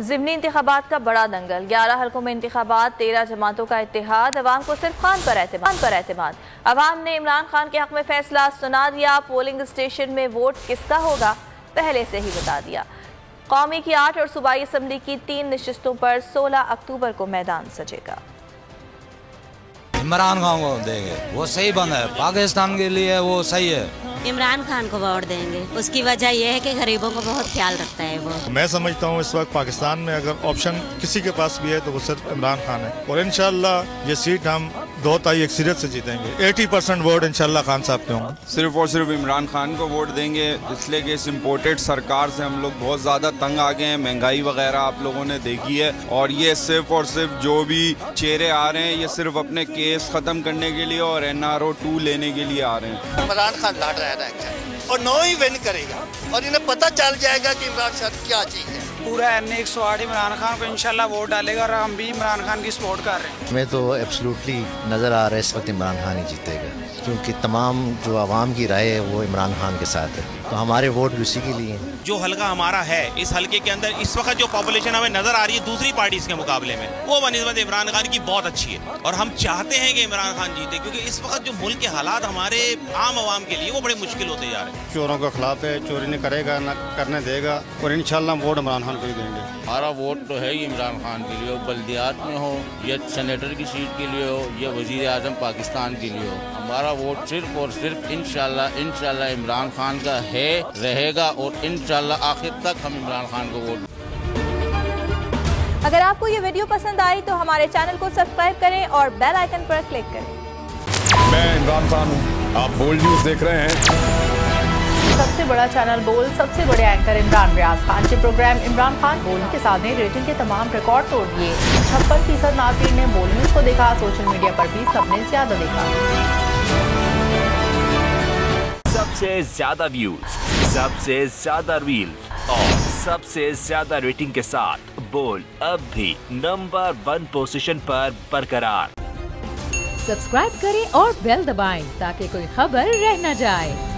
ज़िमनी इंतखाबात का बड़ा दंगल, 11 हल्कों में इंतखाबात, 13 जमातों का इत्तेहाद, अवाम को सिर्फ खान पर एतमाद। अवाम ने इमरान खान के हक में फैसला सुना दिया। पोलिंग स्टेशन में वोट किसका होगा पहले से ही बता दिया। कौमी की 8 और सूबाई असम्बली की 3 नशिस्तों पर 16 अक्टूबर को मैदान सजेगा। इमरान खान को देंगे, वो सही बंदा है, पाकिस्तान के लिए वो सही है। इमरान खान को वोट देंगे। उसकी वजह यह है कि गरीबों को बहुत ख्याल रखता है वो। मैं समझता हूँ इस वक्त पाकिस्तान में अगर ऑप्शन किसी के पास भी है तो वो सिर्फ इमरान खान है, और इंशाल्लाह ये सीट हम 2-1 अक्सरियत से जीतेंगे। 80% वोट इंशाल्लाह खान साहब के होंगे। सिर्फ और सिर्फ इमरान खान को वोट देंगे, इसलिए कि इस इम्पोर्टेड सरकार से हम लोग बहुत ज़्यादा तंग आ गए हैं। महंगाई वगैरह आप लोगों ने देखी है, और ये सिर्फ और सिर्फ जो भी चेहरे आ रहे हैं ये सिर्फ अपने केस ख़त्म करने के लिए और NRO 2 लेने के लिए आ रहे हैं। इमरान खान लड़ रहा है और 9 ही विन करेगा, और इन्हें पता चल जाएगा कि इमरान खान क्या चीज़ है। पूरा NA-108 इमरान खान को इंशाल्लाह वोट डालेगा, और हम भी इमरान खान की सपोर्ट कर रहे हैं। हमें तो एब्सोल्युटली नज़र आ रहा है इस वक्त इमरान खान ही जीतेगा, क्योंकि तमाम जो आवाम की राय है वो इमरान खान के साथ है, तो हमारे वोट भी उसी के लिए हैं। जो हल्का हमारा है, इस हल्के के अंदर इस वक्त जो पॉपुलेशन हमें नजर आ रही है दूसरी पार्टीज के मुकाबले में, वो बनिस्बत इमरान खान की बहुत अच्छी है, और हम चाहते हैं कि इमरान खान जीते, क्योंकि इस वक्त जो मुल्क के हालात हमारे आम आवाम के लिए वो बड़े मुश्किल होते जा रहे हैं। चोरों के खिलाफ है, चोरी नहीं करेगा, न करने देगा, और इंशाल्लाह हम वोट इमरान खान को ही देंगे। हमारा वोट तो है ही इमरान खान के लिए, बल्दियात में हो या सेनेटर की सीट के लिए हो या वजीर आजम पाकिस्तान के लिए हो, हमारा वोट सिर्फ और सिर्फ इंशाल्लाह इमरान खान का है, रहेगा, और इंशाल्लाह आखिर तक हम इमरान खान को वोट। अगर आपको ये वीडियो पसंद आई तो हमारे चैनल को सब्सक्राइब करें और बेल आइकन पर क्लिक करें। मैं इमरान खान हूँ, आप बोल्ड न्यूज देख रहे हैं। सबसे बड़ा चैनल बोल्ड, सबसे बड़े एंकर इमरान रियाज खान के प्रोग्राम इमरान खान बोल्ड के साथ ने रेटिंग के तमाम रिकॉर्ड तोड़ दिए। 56% नाज़रीन ने बोल्ड न्यूज को देखा। सोशल मीडिया पर भी सबने ज्यादा देखा। सबसे ज्यादा व्यूज, सबसे ज्यादा रील्स और सबसे ज्यादा रेटिंग के साथ बोल्ड अब भी नंबर 1 पोजीशन पर बरकरार। सब्सक्राइब करें और बेल दबाएं ताकि कोई खबर रह न जाए।